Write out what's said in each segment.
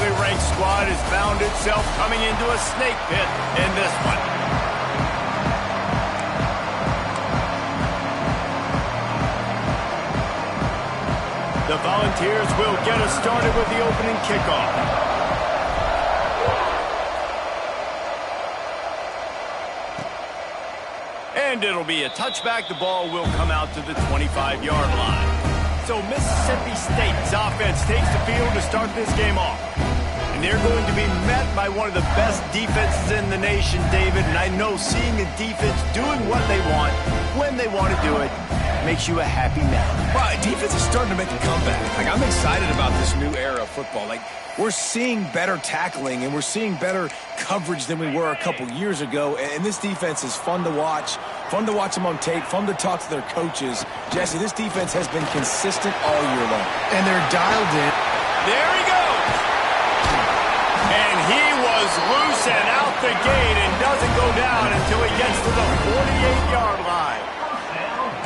highly ranked squad has found itself coming into a snake pit in this one. The Volunteers will get us started with the opening kickoff. And it'll be a touchback. The ball will come out to the 25-yard line. So Mississippi State's offense takes the field to start this game off. And they're going to be met by one of the best defenses in the nation, David. And I know seeing the defense doing what they want, when they want to do it, makes you a happy man. Well, defense is starting to make a comeback. Like, I'm excited about this new era of football. Like, we're seeing better tackling and we're seeing better coverage than we were a couple years ago. And this defense is fun to watch them on tape, fun to talk to their coaches. Jesse, this defense has been consistent all year long. And they're dialed in. There he goes. And he was loose and out the gate and doesn't go down until he gets to the 48-yard line.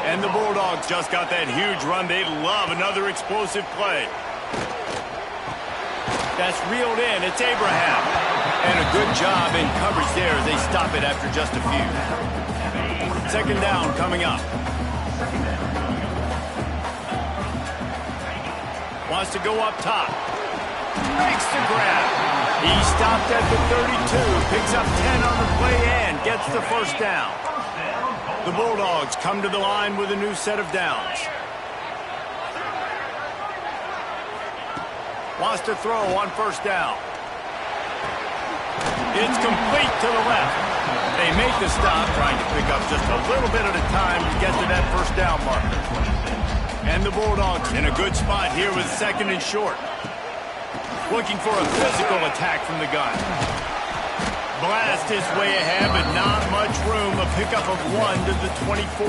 And the Bulldogs just got that huge run. They love another explosive play. That's reeled in. It's Abraham. And a good job in coverage there as they stop it after just a few. Second down coming up. Wants to go up top. Makes the grab. He stopped at the 32. Picks up 10 on the play and gets the first down. The Bulldogs come to the line with a new set of downs. Wants to throw on first down. It's complete to the left. They make the stop, trying to pick up just a little bit at a time to get to that first down marker. And the Bulldogs in a good spot here with second and short. Looking for a physical attack from the gun. Blast his way ahead, but not much room. A pickup of 1 to the 24.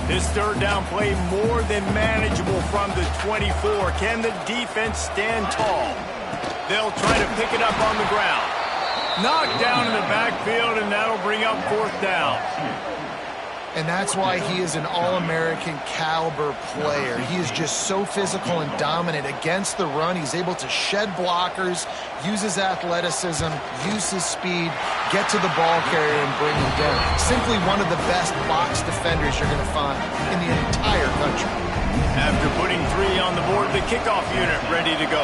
This third down play more than manageable from the 24. Can the defense stand tall? They'll try to pick it up on the ground. Knocked down in the backfield, and that'll bring up fourth down. And that's why he is an All-American caliber player. He is just so physical and dominant against the run. He's able to shed blockers, use his athleticism, use his speed, get to the ball carrier and bring him down. Simply one of the best box defenders you're going to find in the entire country. After putting 3 on the board, the kickoff unit ready to go.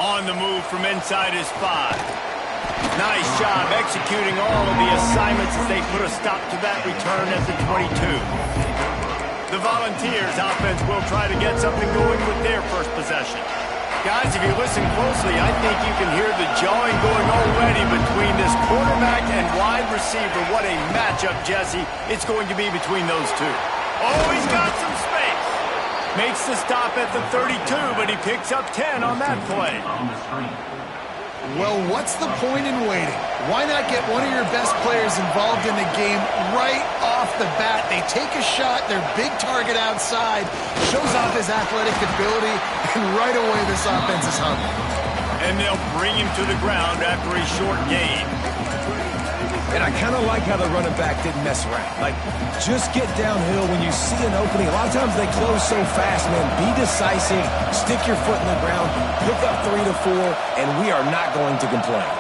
On the move from inside his 5. Nice job executing all of the assignments as they put a stop to that return at the 22. The Volunteers offense will try to get something going with their first possession. Guys, if you listen closely, I think you can hear the jawing going already between this quarterback and wide receiver. What a matchup, Jesse. It's going to be between those two. Oh, he's got some space. Makes the stop at the 32, but he picks up 10 on that play. Well, what's the point in waiting? Why not get one of your best players involved in the game right off the bat? They take a shot, their big target outside, shows off his athletic ability, and right away this offense is hungry. And they'll bring him to the ground after a short gain. And I kind of like how the running back didn't mess around. Like, just get downhill when you see an opening. A lot of times they close so fast, man. Be decisive, stick your foot in the ground, pick up 3 to 4, and we are not going to complain.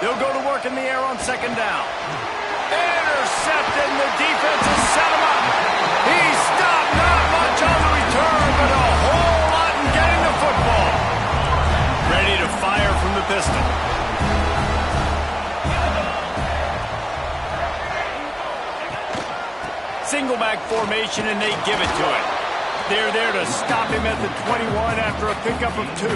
They'll go to work in the air on second down. Intercepted, and the defense has set him up. He stopped, not much on the return, but a whole lot in getting the football. Ready to fire from the pistol. Single back formation, and they give it to him. They're there to stop him at the 21 after a pickup of 2.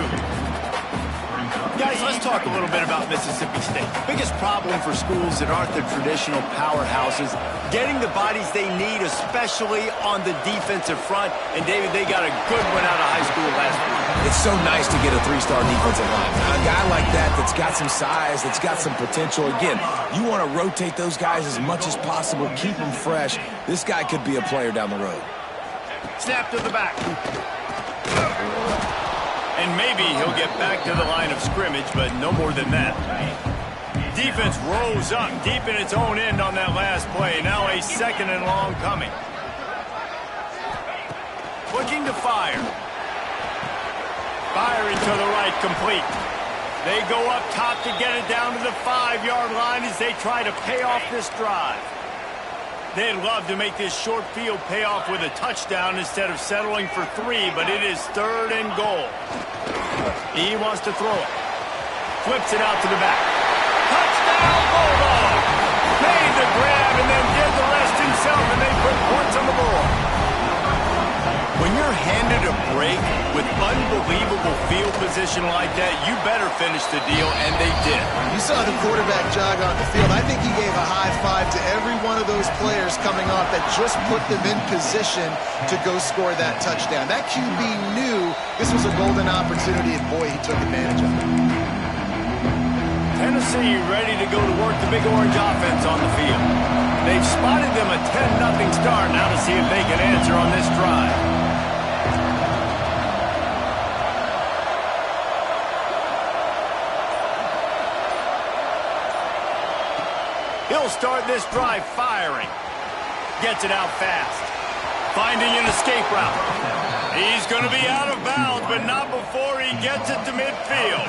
Guys, let's talk a little bit about Mississippi State. Biggest problem for schools that aren't the traditional powerhouses, getting the bodies they need, especially on the defensive front. And, David, they got a good one out of high school last week. It's so nice to get a 3-star defensive line. A guy like that's got some size, that's got some potential. Again, you want to rotate those guys as much as possible, keep them fresh. This guy could be a player down the road. Snap to the back. And maybe he'll get back to the line of scrimmage, but no more than that. Defense rolls up deep in its own end on that last play. Now a second and long coming. looking to fire. Firing to the right, complete. They go up top to get it down to the 5-yard line as they try to pay off this drive. They'd love to make this short field pay off with a touchdown instead of settling for 3, but it is 3rd and goal. He wants to throw it. Flips it out to the back. Touchdown, Bulldog! Made the grab and then did the rest himself, and they put points on the board. When you're handed a break with unbelievable field position like that, you better finish the deal, and they did. You saw the quarterback jog on the field. I think he gave a high five to every one of those players coming off that just put them in position to go score that touchdown. That QB knew this was a golden opportunity, and boy, he took advantage of it. Tennessee ready to go to work the Big Orange offense on the field. They've spotted them a 10-0 start. Now to see if they can answer on this drive. He'll start this drive firing. Gets it out fast. Finding an escape route. He's going to be out of bounds, but not before he gets it to midfield.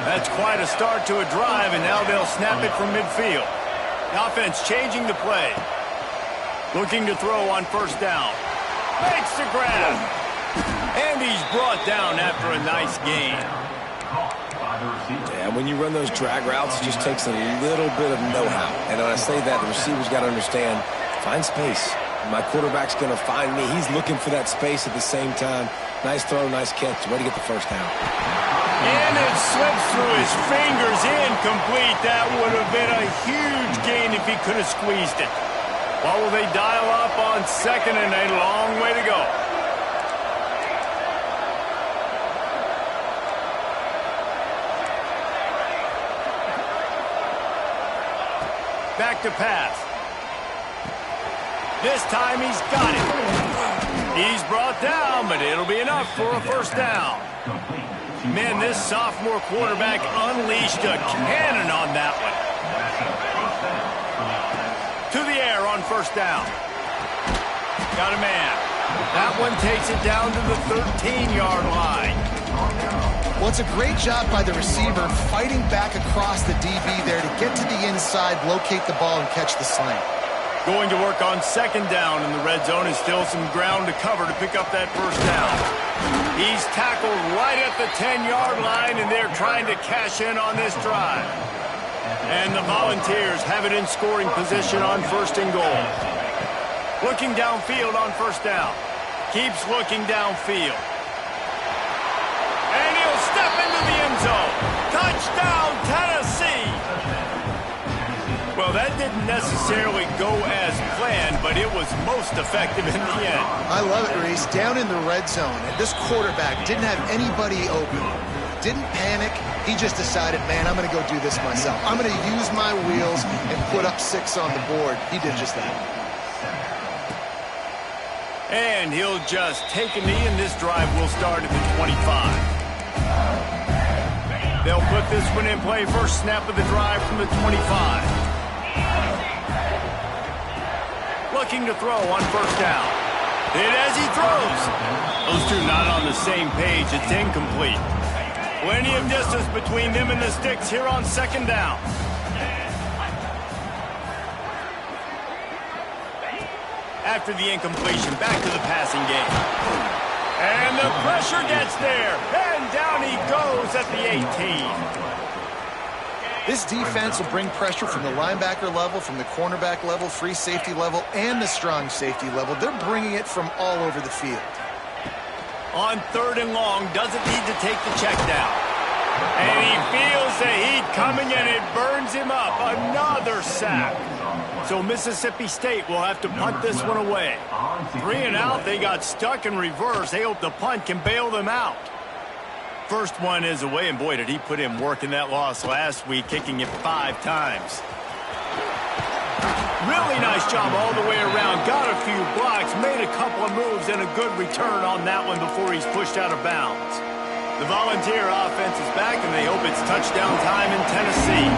That's quite a start to a drive, and now they'll snap it from midfield. The offense changing the play. Looking to throw on 1st down. Makes the grab. And he's brought down after a nice gain. Yeah, when you run those drag routes, it just takes a little bit of know-how. And when I say that, the receiver's got to understand, find space. My quarterback's going to find me. He's looking for that space at the same time. Nice throw, nice catch. Way to get the 1st down. And it slips through his fingers, incomplete. That would have been a huge gain if he could have squeezed it. What will they dial up on 2nd and a long way to go? Back to pass. This time he's got it. He's brought down, but it'll be enough for a 1st down. Man, this sophomore quarterback unleashed a cannon on that one. To the air on 1st down. Got a man. That one takes it down to the 13-yard line. Well, it's a great job by the receiver fighting back across the DB there to get to the inside, locate the ball, and catch the slant. Going to work on 2nd down in the red zone, and still some ground to cover to pick up that 1st down. He's tackled right at the 10-yard line, and they're trying to cash in on this drive. And the Volunteers have it in scoring position on 1st and goal. Looking downfield on 1st down. Keeps looking downfield. And he'll step into the end zone. Touchdown, Tennessee! Well, that didn't necessarily go as planned, but it was most effective in the end. I love it, Reese. Down in the red zone, and this quarterback didn't have anybody open. Didn't panic. He just decided, man, I'm going to go do this myself. I'm going to use my wheels and put up 6 on the board. He did just that. And he'll just take a knee, and this drive will start at the 25. They'll put this one in play. First snap of the drive from the 25. Looking to throw on 1st down. Hit as he throws. Those two not on the same page. It's incomplete. Plenty of distance between them and the sticks here on 2nd down. After the incompletion, back to the passing game. And the pressure gets there. And down he goes at the 18. This defense will bring pressure from the linebacker level, from the cornerback level, free safety level, and the strong safety level. They're bringing it from all over the field. On 3rd and long, doesn't need to take the check down. And he feels the heat coming, and it burns him up. Another sack. So Mississippi State will have to punt this one away. 3 and out, they got stuck in reverse. They hope the punt can bail them out. First one is away, and boy, did he put in work in that loss last week, kicking it 5 times. Really nice job all the way around. Got a few blocks, made a couple of moves, and a good return on that one before he's pushed out of bounds. The Volunteer offense is back, and they hope it's touchdown time in Tennessee.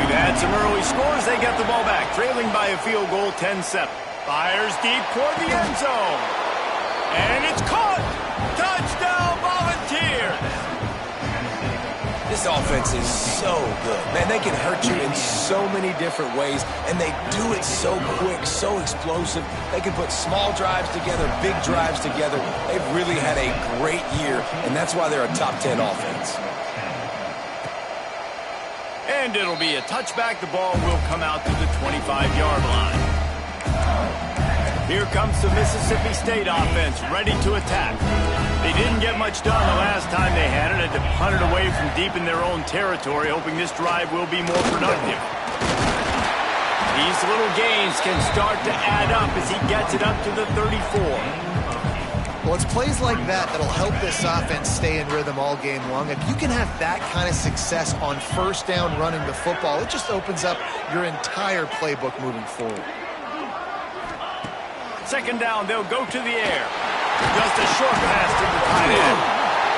We've had some early scores. They get the ball back, trailing by a field goal, 10-7. Fires deep toward the end zone. And it's caught. Touchdown, Volunteers. This offense is so good. Man, they can hurt you in so many different ways, and they do it so quick, so explosive. They can put small drives together, big drives together. They've really had a great year, and that's why they're a top 10 offense. And it'll be a touchback. The ball will come out to the 25-yard line. Here comes the Mississippi State offense, ready to attack. They didn't get much done the last time they had it. Had to punt it away from deep in their own territory, hoping this drive will be more productive. These little gains can start to add up as he gets it up to the 34. Well, it's plays like that that'll help this offense stay in rhythm all game long. If you can have that kind of success on first down running the football, it just opens up your entire playbook moving forward. Second down, they'll go to the air. Just a short pass to the tight end.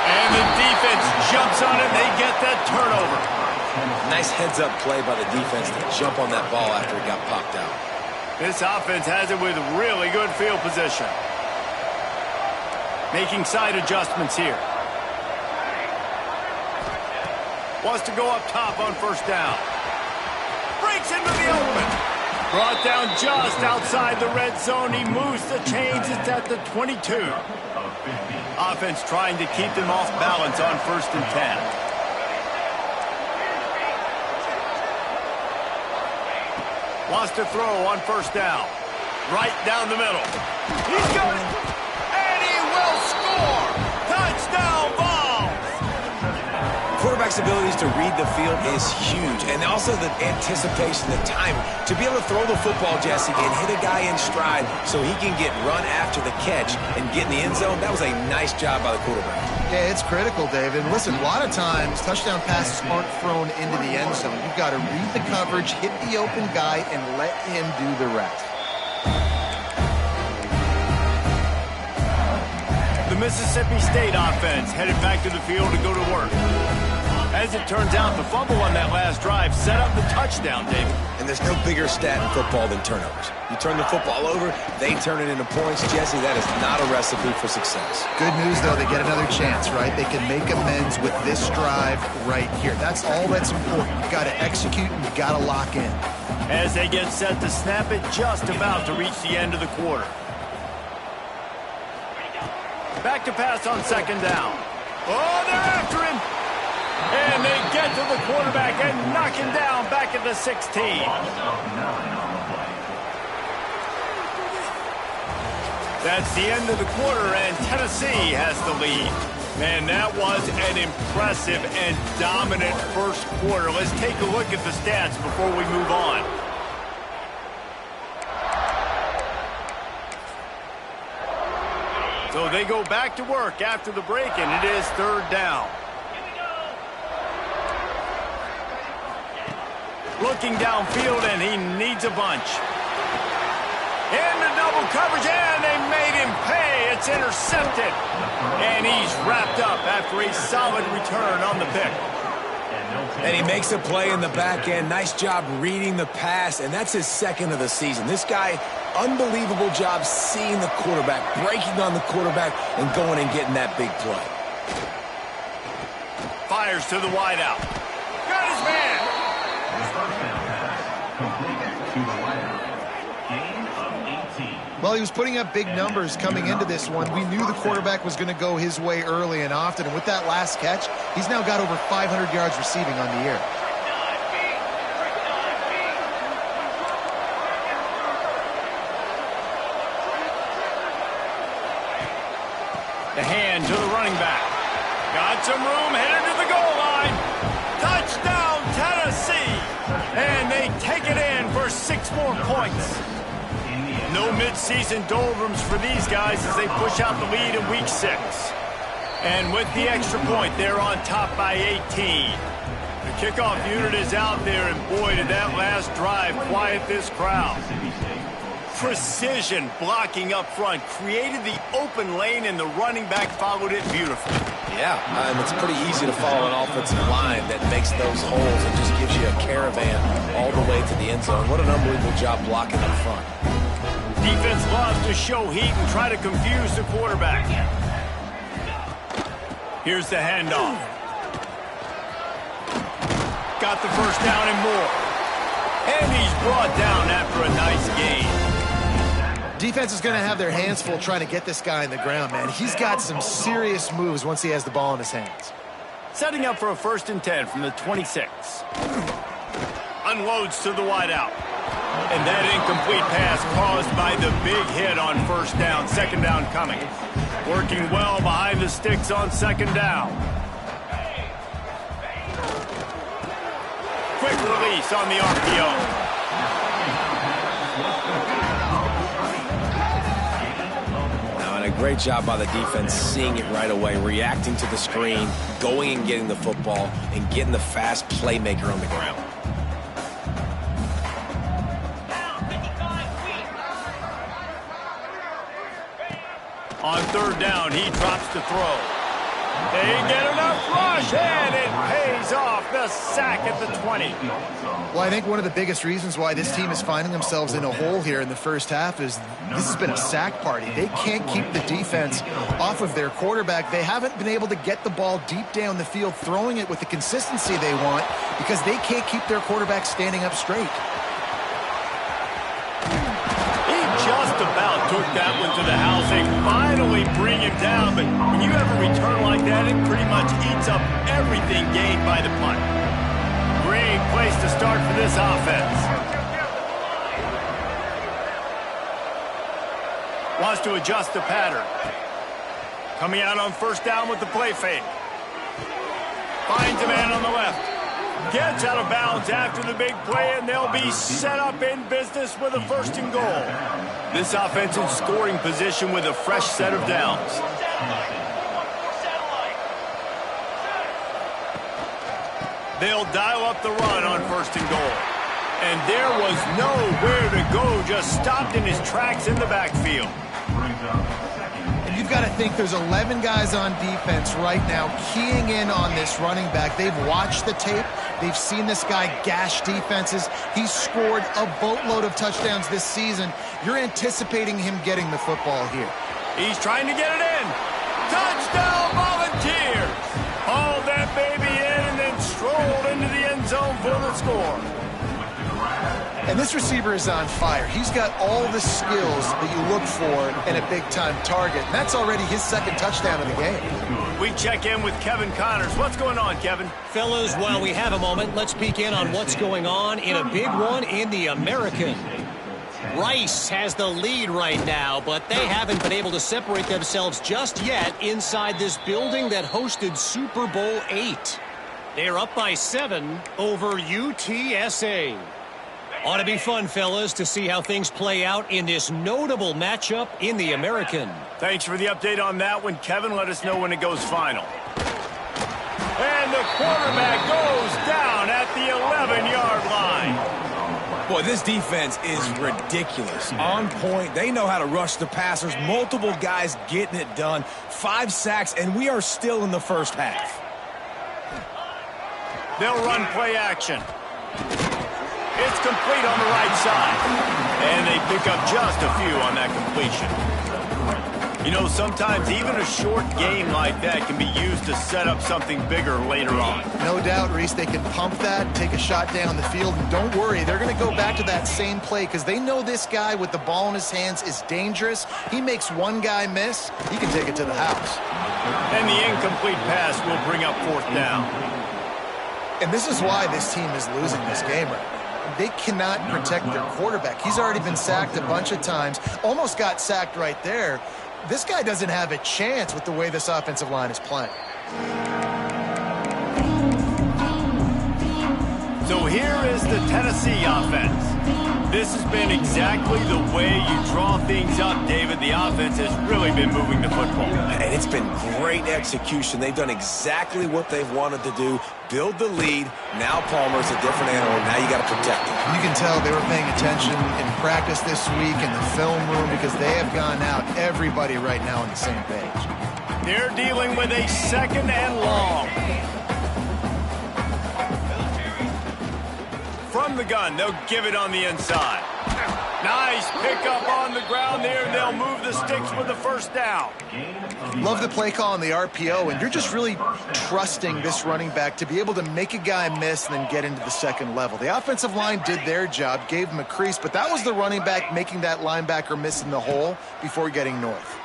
And the defense jumps on it. They get that turnover. Nice heads-up play by the defense to jump on that ball after it got popped out. This offense has it with really good field position. Making side adjustments here. Wants to go up top on first down. Breaks into the open. Brought down just outside the red zone. He moves the chains. It's at the 22. Offense trying to keep them off balance on 1st and 10. Wants to throw on first down. Right down the middle. He's going. And he will score. Touchdown ball. Quarterback's abilities to read the field is huge, and also the anticipation, the time to be able to throw the football, Jesse, and hit a guy in stride so he can get run after the catch and get in the end zone. That was a nice job by the quarterback. Yeah, it's critical, David. Listen, a lot of times touchdown passes aren't thrown into the end zone. You've got to read the coverage, hit the open guy, and let him do the rest. The Mississippi State offense headed back to the field to go to work. As it turns out, the fumble on that last drive set up the touchdown, David. And there's no bigger stat in football than turnovers. You turn the football over, they turn it into points. Jesse, that is not a recipe for success. Good news, though, they get another chance, right? They can make amends with this drive right here. That's all that's important. You've got to execute and you've got to lock in. As they get set to snap it, just about to reach the end of the quarter. Back to pass on second down. Oh, they're after him. And they get to the quarterback and knock him down back at the 16. That's the end of the quarter, and Tennessee has the lead. Man, that was an impressive and dominant first quarter. Let's take a look at the stats before we move on. So they go back to work after the break, and it is third down. Looking downfield, and he needs a bunch. Into double coverage, and they made him pay. It's intercepted. And he's wrapped up after a solid return on the pick. And he makes a play in the back end. Nice job reading the pass, and that's his second of the season. This guy, unbelievable job seeing the quarterback, breaking on the quarterback, and going and getting that big play. Fires to the wideout. Got his man. Well, he was putting up big numbers coming into this one. We knew the quarterback was going to go his way early and often, and with that last catch, he's now got over 500 yards receiving on the year. The hand to the running back. Got some room, headed to the goal line. Touchdown, Tennessee! And they take it in for 6 more points. No midseason doldrums for these guys as they push out the lead in week 6. And with the extra point, they're on top by 18. The kickoff unit is out there, and boy, did that last drive quiet this crowd. Precision blocking up front, created the open lane, and the running back followed it beautifully. Yeah, and it's pretty easy to follow an offensive line that makes those holes and just gives you a caravan all the way to the end zone. What an unbelievable job blocking up front. Defense loves to show heat and try to confuse the quarterback. Here's the handoff. Got the first down and more. And he's brought down after a nice gain. Defense is going to have their hands full trying to get this guy in the ground, man. He's got some serious moves once he has the ball in his hands. Setting up for a 1st and 10 from the 26. Unloads to the wideout. And that incomplete pass caused by the big hit on 1st down, 2nd down coming. Working well behind the sticks on 2nd down. Quick release on the RPO. Now, and a great job by the defense seeing it right away, reacting to the screen, going and getting the football, and getting the fast playmaker on the ground. On 3rd down, he drops to throw. They get enough rush, and it pays off. The sack at the 20. Well, I think one of the biggest reasons why this team is finding themselves in a hole here in the first half is this has been a sack party. They can't keep the defense off of their quarterback. They haven't been able to get the ball deep down the field, throwing it with the consistency they want because they can't keep their quarterback standing up straight. Just about took that one to the house. They finally bring him down, but when you have a return like that, it pretty much eats up everything gained by the punt. Great place to start for this offense. Wants to adjust the pattern. Coming out on 1st down with the play fake. Finds a man on the left. Gets out of bounds after the big play, and they'll be set up in business with a 1st and goal. This offense in scoring position with a fresh set of downs. They'll dial up the run on 1st and goal. And there was nowhere to go, just stopped in his tracks in the backfield. You've got to think there's 11 guys on defense right now keying in on this running back. They've watched the tape. They've seen this guy gash defenses. He's scored a boatload of touchdowns this season. You're anticipating him getting the football here. He's trying to get it in. Touchdown, Volunteers! Hauled that baby in and then strolled into the end zone for the score. And this receiver is on fire. He's got all the skills that you look for in a big-time target. And that's already his 2nd touchdown of the game. We check in with Kevin Connors. What's going on, Kevin? Fellas, while we have a moment, let's peek in on what's going on in a big one in the American. Rice has the lead right now, but they haven't been able to separate themselves just yet inside this building that hosted Super Bowl VIII. They're up by 7 over UTSA. Ought to be fun, fellas, to see how things play out in this notable matchup in the American. Thanks for the update on that one, Kevin. Let us know when it goes final. And the quarterback goes down at the 11-yard line. Boy, this defense is ridiculous. On point. They know how to rush the passers. Multiple guys getting it done. 5 sacks, and we are still in the first half. They'll run play action. It's complete on the right side. And they pick up just a few on that completion. You know, sometimes even a short game like that can be used to set up something bigger later on. No doubt, Reese, they can pump that, take a shot down the field, and don't worry, they're going to go back to that same play because they know this guy with the ball in his hands is dangerous. He makes one guy miss, he can take it to the house. And the incomplete pass will bring up 4th down. And this is why this team is losing this game right now. They cannot protect their quarterback. He's already been sacked a bunch of times, almost got sacked right there. This guy doesn't have a chance with the way this offensive line is playing. So here is the Tennessee offense. This has been exactly the way you draw things up, David. The offense has really been moving the football. And it's been great execution. They've done exactly what they've wanted to do. Build the lead. Now Palmer's a different animal. Now you got to protect him. You can tell they were paying attention in practice this week in the film room because they have gone out, everybody right now on the same page. They're dealing with a 2nd and long. From the gun, they'll give it on the inside. Nice pickup on the ground there, and they'll move the sticks with the first down. Love the play call on the RPO, and you're just really trusting this running back to be able to make a guy miss and then get into the second level. The offensive line did their job, gave him a crease, but that was the running back making that linebacker miss in the hole before getting north.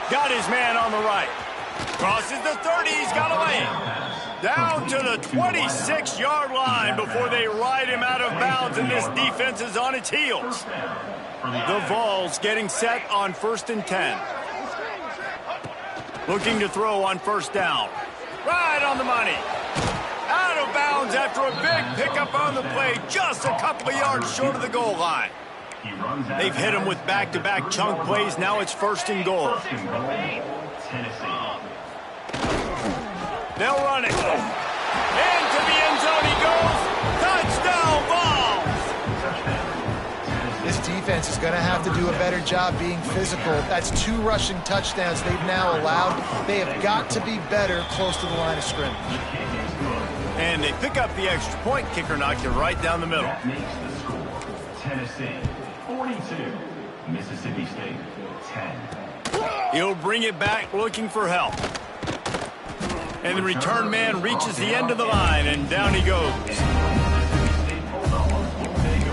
Got his man on the right. Crosses the 30, he's got a lane. Down to the 26-yard line before they ride him out of bounds, and this defense is on its heels. The Vols getting set on 1st and 10. Looking to throw on first down. Right on the money. Out of bounds after a big pickup on the play, just a couple of yards short of the goal line. They've hit him with back-to-back chunk plays. Now it's 1st and goal. They'll run it. Into the end zone he goes. Touchdown, Vols! This defense is going to have to do a better job being physical. That's 2 rushing touchdowns they've now allowed. They have got to be better close to the line of scrimmage. And they pick up the extra point. Kicker knocked it right down the middle. Tennessee, 42. Mississippi State, 10. He'll bring it back looking for help. And the return man reaches the end of the line, and down he goes.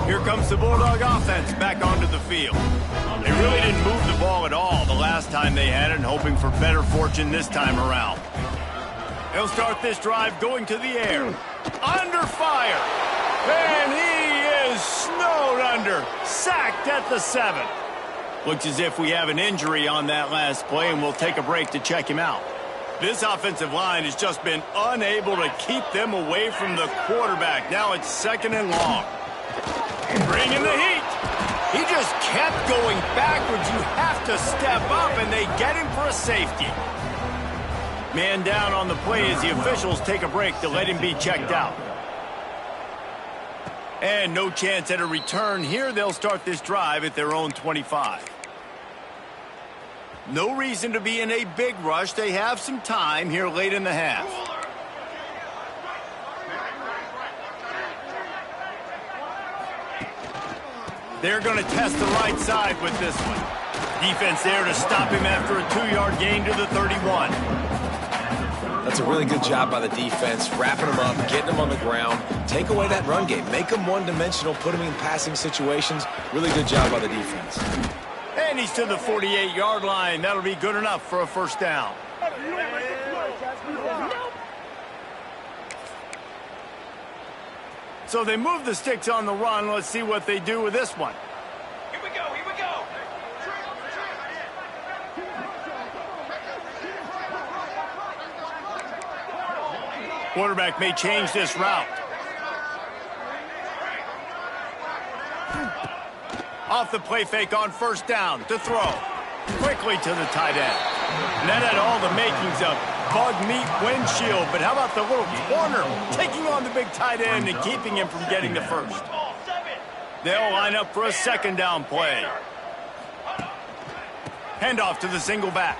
Here comes the Bulldog offense back onto the field. They really didn't move the ball at all the last time they had it, and hoping for better fortune this time around. They'll start this drive going to the air. Under fire. And he is snowed under. Sacked at the 7. Looks as if we have an injury on that last play, and we'll take a break to check him out. This offensive line has just been unable to keep them away from the quarterback. Now it's 2nd and long. Bringing the heat. He just kept going backwards. You have to step up, and they get him for a safety. Man down on the play as the officials take a break to let him be checked out. And no chance at a return here. They'll start this drive at their own 25. No reason to be in a big rush. They have some time here late in the half. They're going to test the right side with this one. Defense there to stop him after a 2-yard gain to the 31. That's a really good job by the defense, wrapping him up, getting him on the ground, take away that run game, make him one-dimensional, put him in passing situations. Really good job by the defense. And he's to the 48-yard line. That'll be good enough for a first down. So they move the sticks on the run. Let's see what they do with this one. Here we go, here we go. Quarterback may change this route. Off the play fake on first down to throw. Quickly to the tight end. And that had all the makings of bug meat windshield. But how about the little corner taking on the big tight end and keeping him from getting the first? They'll line up for a 2nd down play. Handoff to the single back.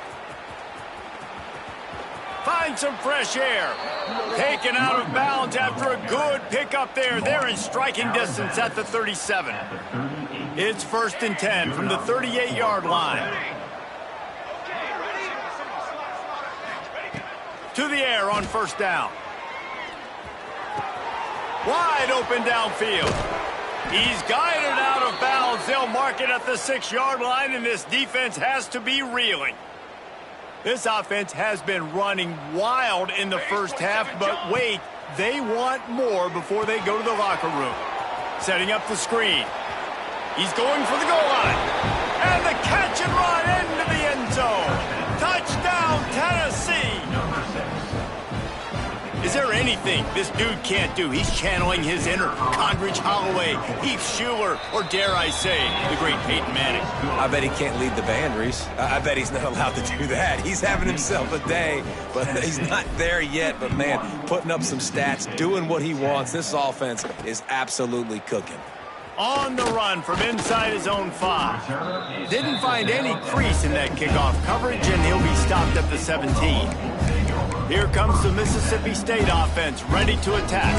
Find some fresh air. Taken out of bounds after a good pickup there. They're in striking distance at the 37. It's 1st and 10 from the 38-yard line. To the air on first down. Wide open downfield. He's guided out of bounds. They'll mark it at the 6-yard line, and this defense has to be reeling. This offense has been running wild in the first half, but wait, they want more before they go to the locker room. Setting up the screen. He's going for the goal line. And the catch and run into the end zone. Touchdown, Tennessee. Is there anything this dude can't do? He's channeling his inner Condridge Holloway, Heath Schuler, or dare I say, the great Peyton Manning. I bet he can't lead the band, Reese. I bet he's not allowed to do that. He's having himself a day, but he's not there yet. But, man, putting up some stats, doing what he wants. This offense is absolutely cooking. On the run from inside his own 5. Didn't find any crease in that kickoff coverage, and he'll be stopped at the 17. Here comes the Mississippi State offense, ready to attack.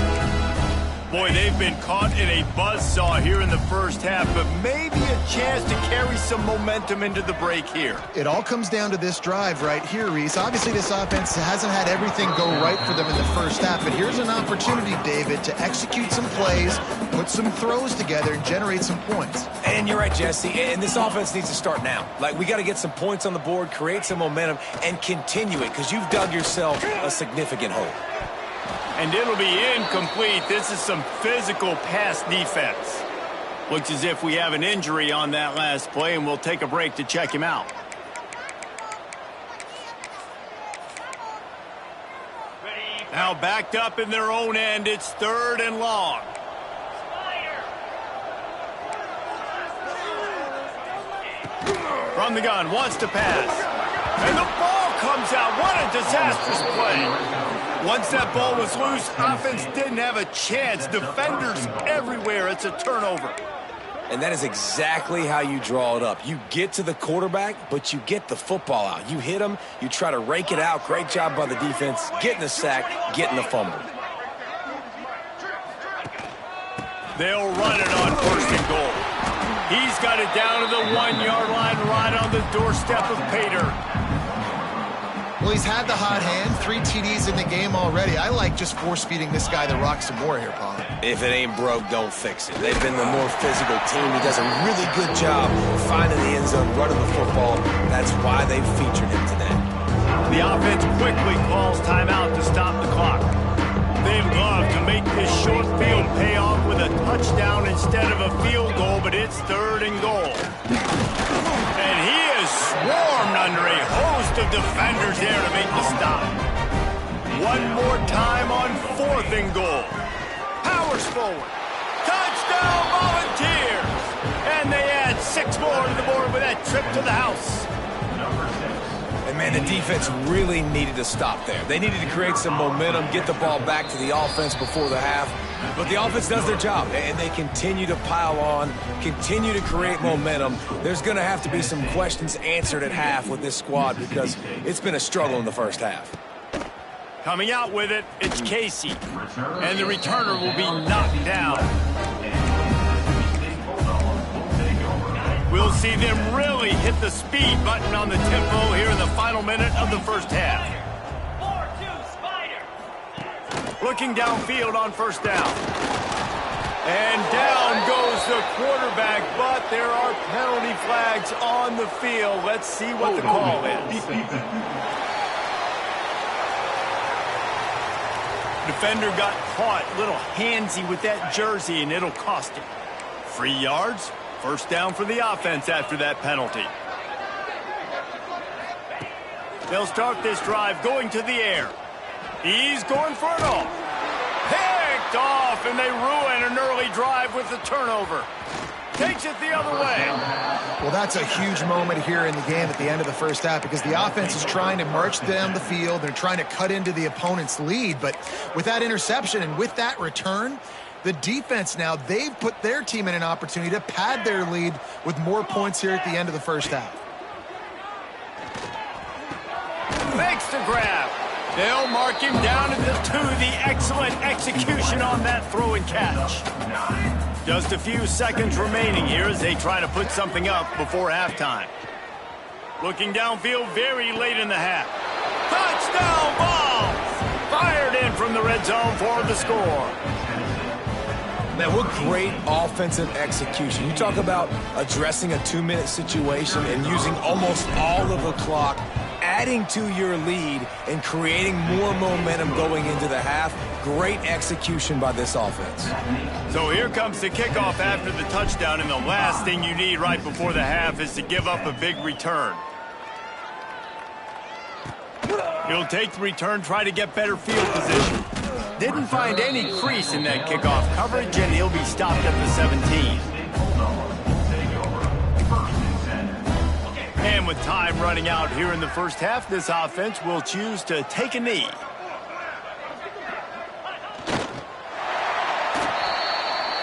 Boy, they've been caught in a buzzsaw here in the first half, but maybe a chance to carry some momentum into the break here. It all comes down to this drive right here, Reese. Obviously, this offense hasn't had everything go right for them in the first half, but here's an opportunity, David, to execute some plays, put some throws together, and generate some points. And you're right, Jesse, and this offense needs to start now. Like, we got to get some points on the board, create some momentum, and continue it, because you've dug yourself a significant hole. And it'll be incomplete. This is some physical pass defense. Looks as if we have an injury on that last play, and we'll take a break to check him out. Now backed up in their own end, it's 3rd and long. From the gun, wants to pass. And the ball comes out. What a disastrous play. Once that ball was loose, offense didn't have a chance. Defenders everywhere. It's a turnover. And that is exactly how you draw it up. You get to the quarterback, but you get the football out. You hit him, you try to rake it out. Great job by the defense, getting the sack, getting the fumble. They'll run it on 1st and goal. He's got it down to the 1-yard line, right on the doorstep of Pater. Well, he's had the hot hand, 3 TDs in the game already. I like just force-feeding this guy the rock some more here, Paul. If it ain't broke, don't fix it. They've been the more physical team. He does a really good job finding the end zone, running the football. That's why they've featured him today. The offense quickly calls timeout to stop the clock. They'd love to make this short field pay off with a touchdown instead of a field goal, but it's 3rd and goal. And he is swarmed under a host of defenders there to make the stop. One more time on 4th and goal. Powers forward. Touchdown Volunteers! And they add 6 more to the board with that trip to the house. And, man, the defense really needed to stop there. They needed to create some momentum, get the ball back to the offense before the half. But the offense does their job, and they continue to pile on, continue to create momentum. There's going to have to be some questions answered at half with this squad because it's been a struggle in the first half. Coming out with it, it's Casey. And the returner will be knocked down. We'll see them really hit the speed button on the tempo here in the final minute of the first half. Looking downfield on 1st down. And down goes the quarterback, but there are penalty flags on the field. Let's see what the call is. Defender got caught a little handsy with that jersey, and it'll cost him. 3 yards. 1st down for the offense after that penalty. They'll start this drive going to the air. He's going for it all. Picked off, and they ruin an early drive with the turnover. Takes it the other way. Well, that's a huge moment here in the game at the end of the first half because the offense is trying to march down the field. They're trying to cut into the opponent's lead. But with that interception and with that return, the defense now, they've put their team in an opportunity to pad their lead with more points here at the end of the first half. Makes the grab. They'll mark him down to the excellent execution on that throw and catch. Just a few seconds remaining here as they try to put something up before halftime. Looking downfield very late in the half. Touchdown Balls! Fired in from the red zone for the score. Man, what great offensive execution. You talk about addressing a 2-minute situation and using almost all of the clock, adding to your lead and creating more momentum going into the half. Great execution by this offense. So here comes the kickoff after the touchdown, and the last thing you need right before the half is to give up a big return. He'll take the return, try to get better field position. Didn't find any crease in that kickoff coverage, and he'll be stopped at the 17. And with time running out here in the first half, this offense will choose to take a knee.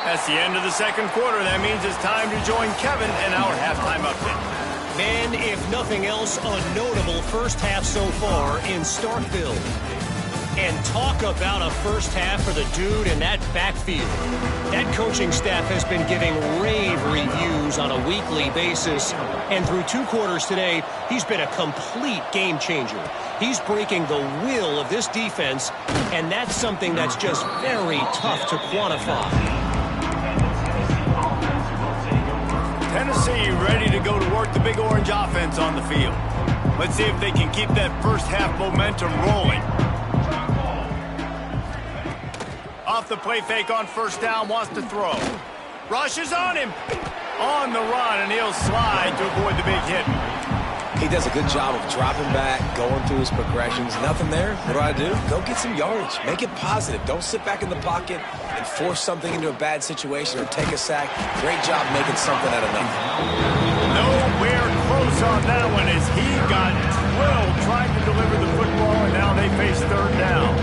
That's the end of the second quarter. That means it's time to join Kevin in our halftime update. And if nothing else, a notable first half so far in Starkville. And talk about a first half for the dude in that backfield. That coaching staff has been giving rave reviews on a weekly basis. And through 2 quarters today, he's been a complete game changer. He's breaking the will of this defense, and that's something that's just very tough to quantify. Tennessee ready to go to work the Big Orange offense on the field. Let's see if they can keep that first half momentum rolling. Off the play fake on first down, wants to throw. Rushes on him. On the run, and he'll slide to avoid the big hit. He does a good job of dropping back, going through his progressions. Nothing there. What do? Go get some yardage. Make it positive. Don't sit back in the pocket and force something into a bad situation or take a sack. Great job making something out of nothing. Nowhere close on that one as he got drilled trying to deliver the football, and now they face third down.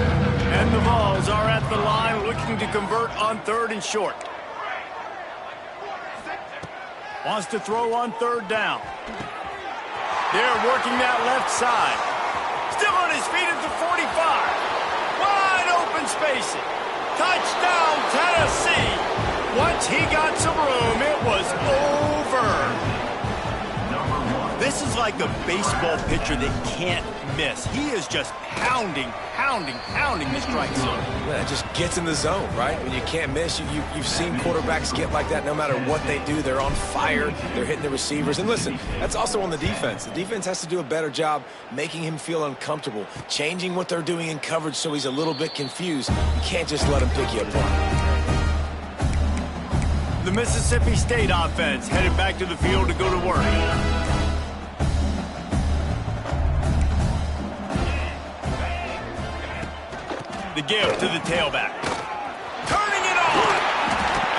And the Vols are at the line looking to convert on 3rd and short. Wants to throw on 3rd down. They're working that left side. Still on his feet at the 45. Wide open spacing. Touchdown, Tennessee. Once he got some room, it was over. This is like a baseball pitcher that can't miss. He is just pounding the strike zone. Yeah, it just gets in the zone, right? When you can't miss, you've seen quarterbacks get like that no matter what they do. They're on fire. They're hitting the receivers. And listen, that's also on the defense. The defense has to do a better job making him feel uncomfortable, changing what they're doing in coverage so he's a little bit confused. You can't just let him pick you apart. The Mississippi State offense headed back to the field to go to work. The give to the tailback. Turning it on!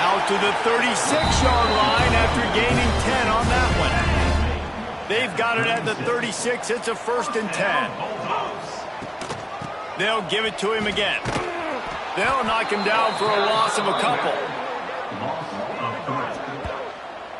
Out to the 36-yard line after gaining 10 on that one. They've got it at the 36. It's a 1st and 10. They'll give it to him again. They'll knock him down for a loss of a couple.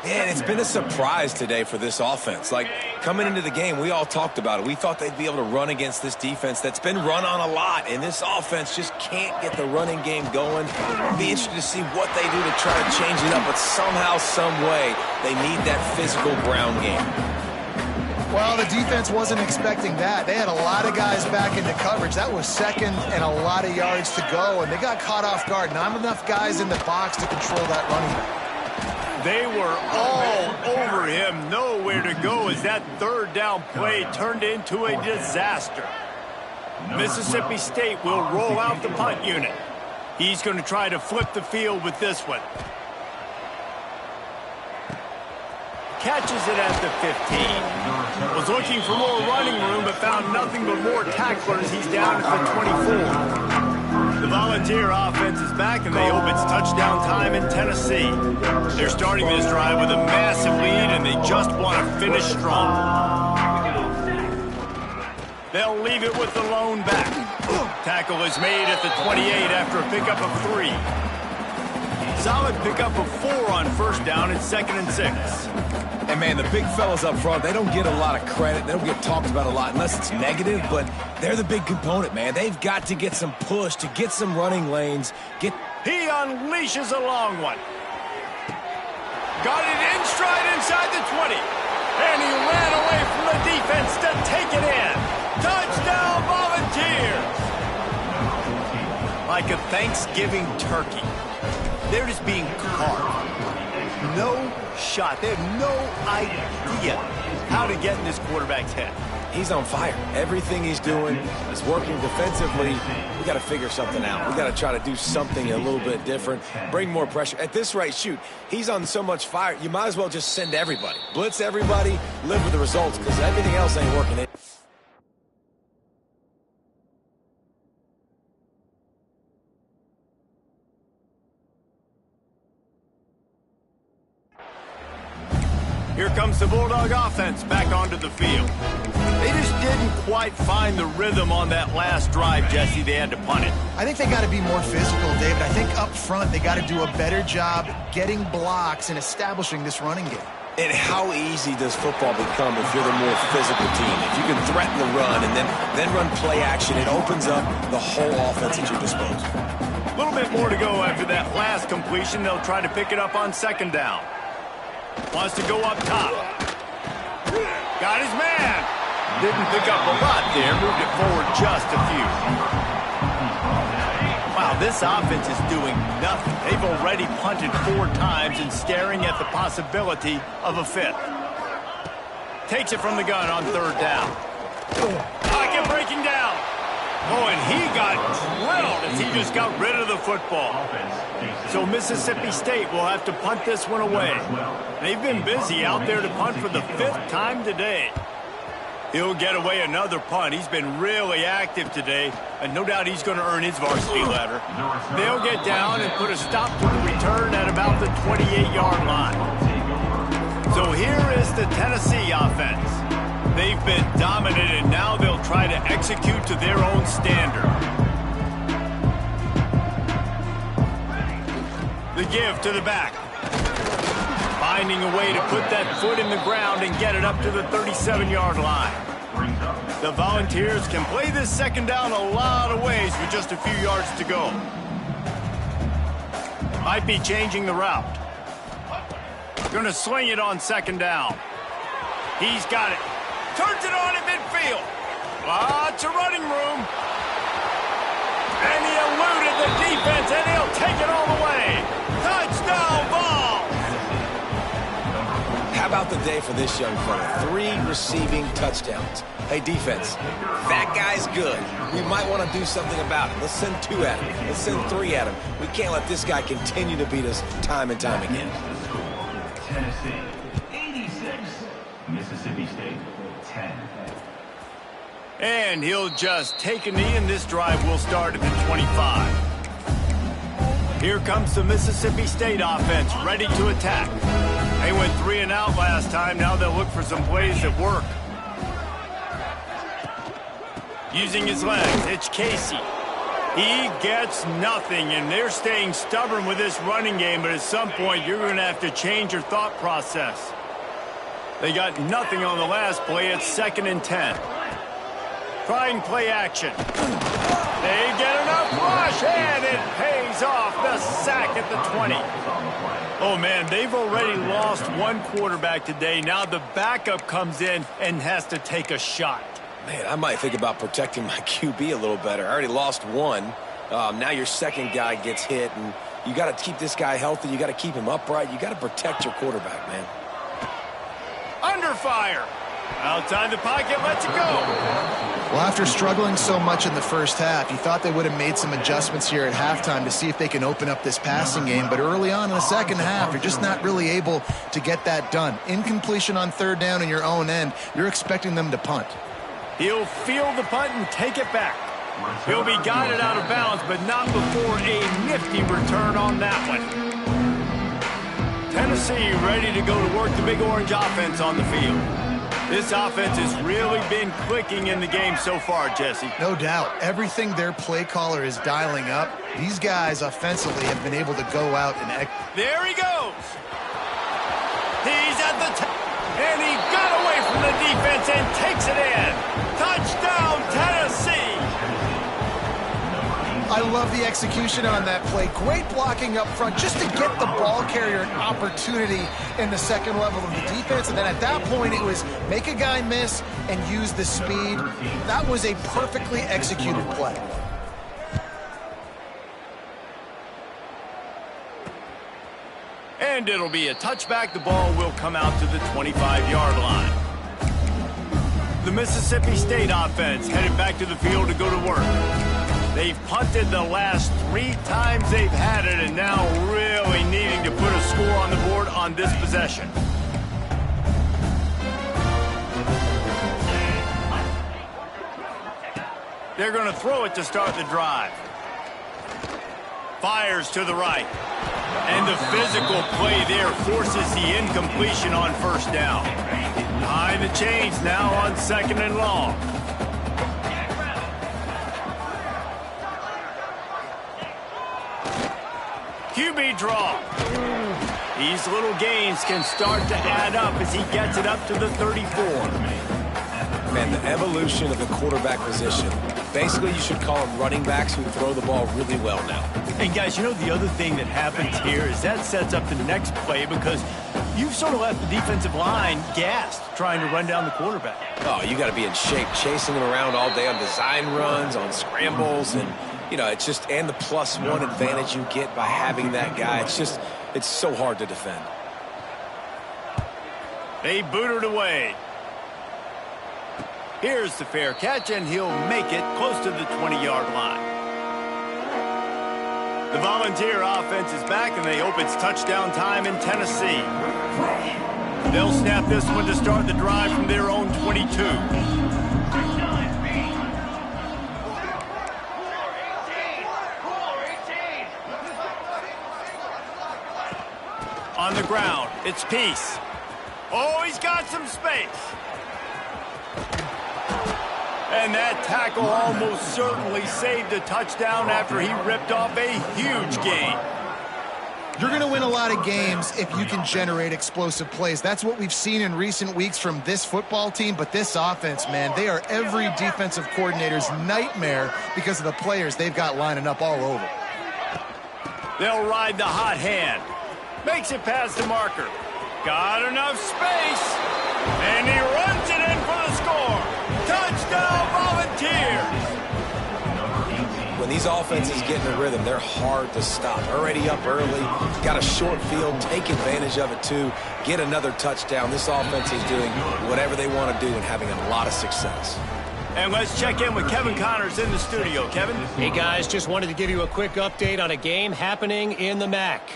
Man, it's been a surprise today for this offense. Like, coming into the game, we all talked about it. We thought they'd be able to run against this defense that's been run on a lot, and this offense just can't get the running game going. It'll be interesting to see what they do to try to change it up, but somehow, some way, they need that physical ground game. Well, the defense wasn't expecting that. They had a lot of guys back into coverage. That was 2nd and a lot of yards to go, and they got caught off guard. Not enough guys in the box to control that running back. They were all over him, nowhere to go as that 3rd down play turned into a disaster. Mississippi State will roll out the punt unit. He's going to try to flip the field with this one. Catches it at the 15. Was looking for more running room, but found nothing but more tacklers. He's down at the 24. The Volunteer offense is back, and they hope it's touchdown time in Tennessee. They're starting this drive with a massive lead, and they just want to finish strong. They'll leave it with the lone back. Tackle is made at the 28 after a pickup of 3. Solid pickup of 4 on 1st down and 2nd and 6. And, man, the big fellas up front, they don't get a lot of credit. They don't get talked about a lot unless it's negative, but they're the big component, man. They've got to get some push, to get some running lanes. He unleashes a long one. Got it in stride inside the 20. And he ran away from the defense to take it in. Touchdown, Volunteers! Like a Thanksgiving turkey. They're just being carved. No shot. They have no idea how to get in this quarterback's head. He's on fire. Everything he's doing is working defensively. We got to figure something out. We got to try to do something a little bit different, bring more pressure. At this rate, shoot, he's on so much fire, you might as well just send everybody. Blitz everybody, live with the results, because everything else ain't working. Here comes the Bulldog offense back onto the field. They just didn't quite find the rhythm on that last drive, Jesse. They had to punt it. I think they got to be more physical, David. I think up front they got to do a better job getting blocks and establishing this running game. And how easy does football become if you're the more physical team? If you can threaten the run and then run play action, it opens up the whole offense at your disposal. A little bit more to go after that last completion. They'll try to pick it up on second down. Wants to go up top. Got his man. Didn't pick up a lot there. Moved it forward just a few. Wow, this offense is doing nothing. They've already punted 4 times and staring at the possibility of a 5th. Takes it from the gun on third down. Pocket breaking down. Oh, and he got drilled as he just got rid of the football. So Mississippi State will have to punt this one away. They've been busy out there to punt for the 5th time today. He'll get away another punt. He's been really active today, and no doubt he's going to earn his varsity letter. They'll get down and put a stop to the return at about the 28-yard line. So here is the Tennessee offense. They've been dominant, and now they'll try to execute to their own standard. The give to the back. Finding a way to put that foot in the ground and get it up to the 37-yard line. The Volunteers can play this second down a lot of ways with just a few yards to go. Might be changing the route. Going to sling it on second down. He's got it. Turns it on in midfield. Lots of running room. And he eluded the defense, and he'll take it all the way. Touchdown ball. How about the day for this young fella? 3 receiving touchdowns. Hey, defense, that guy's good. We might want to do something about it. Let's send 2 at him. Let's send 3 at him. We can't let this guy continue to beat us time and time again. Tennessee, 86. Mississippi State, 10. And he'll just take a knee, and this drive will start at the 25. Here comes the Mississippi State offense, ready to attack. They went 3 and out last time. Now they'll look for some plays that work. Using his legs, it's Casey. He gets nothing, and they're staying stubborn with this running game, but at some point you're going to have to change your thought process. They got nothing on the last play. It's 2nd and 10. Trying play action. They get enough rush, and it pays off. The sack at the 20. Oh, man, they've already lost 1 quarterback today. Now the backup comes in and has to take a shot. Man, I might think about protecting my QB a little better. I already lost 1. Now your second guy gets hit, and you got to keep this guy healthy. You got to keep him upright. You got to protect your quarterback, man. Under fire. Outside the pocket, lets it go. Well, after struggling so much in the first half, you thought they would have made some adjustments here at halftime to see if they can open up this passing game. But early on in the second half, you're just not really able to get that done. Incompletion on third down in your own end, you're expecting them to punt. He'll field the punt and take it back. He'll be guided out of bounds, but not before a nifty return on that one. Tennessee ready to go to work the Big Orange offense on the field. This offense has really been clicking in the game so far, Jesse. No doubt. Everything their play caller is dialing up, these guys offensively have been able to go out and... There he goes. He's at the top. And he got away from the defense and takes it in. Touchdown, Tennessee. I love the execution on that play. Great blocking up front just to get the ball carrier an opportunity in the second level of the defense. And then at that point, it was make a guy miss and use the speed. That was a perfectly executed play. And it'll be a touchback. The ball will come out to the 25-yard line. The Mississippi State offense headed back to the field to go to work. They've punted the last 3 times they've had it, and now really needing to put a score on the board on this possession. They're going to throw it to start the drive. Fires to the right. And the physical play there forces the incompletion on first down. Behind the chains now on 2nd and long. QB draw. These little gains can start to add up as he gets it up to the 34. Man, the evolution of the quarterback position. Basically, you should call them running backs who throw the ball really well now. And guys, you know the other thing that happens here is that sets up the next play because you've sort of left the defensive line gassed trying to run down the quarterback. Oh, you got to be in shape, chasing him around all day on design runs, on scrambles, and, you know, it's just, and the +1 advantage you get by having that guy. It's so hard to defend. They boot it away. Here's the fair catch, and he'll make it close to the 20-yard line. The Volunteer offense is back, and they hope it's touchdown time in Tennessee. They'll snap this one to start the drive from their own 22. On the ground, it's Peace. Oh, he's got some space. And that tackle almost certainly saved a touchdown after he ripped off a huge gain. You're going to win a lot of games if you can generate explosive plays. That's what we've seen in recent weeks from this football team, but this offense, man, they are every defensive coordinator's nightmare because of the players they've got lining up all over. They'll ride the hot hand. Makes it past the marker. Got enough space. And he runs it in for the score. Touchdown, Volunteers. When these offenses get in a rhythm, they're hard to stop. Already up early, got a short field, take advantage of it too, get another touchdown. This offense is doing whatever they want to do and having a lot of success. And let's check in with Kevin Connors in the studio. Kevin? Hey, guys, just wanted to give you a quick update on a game happening in the MAC.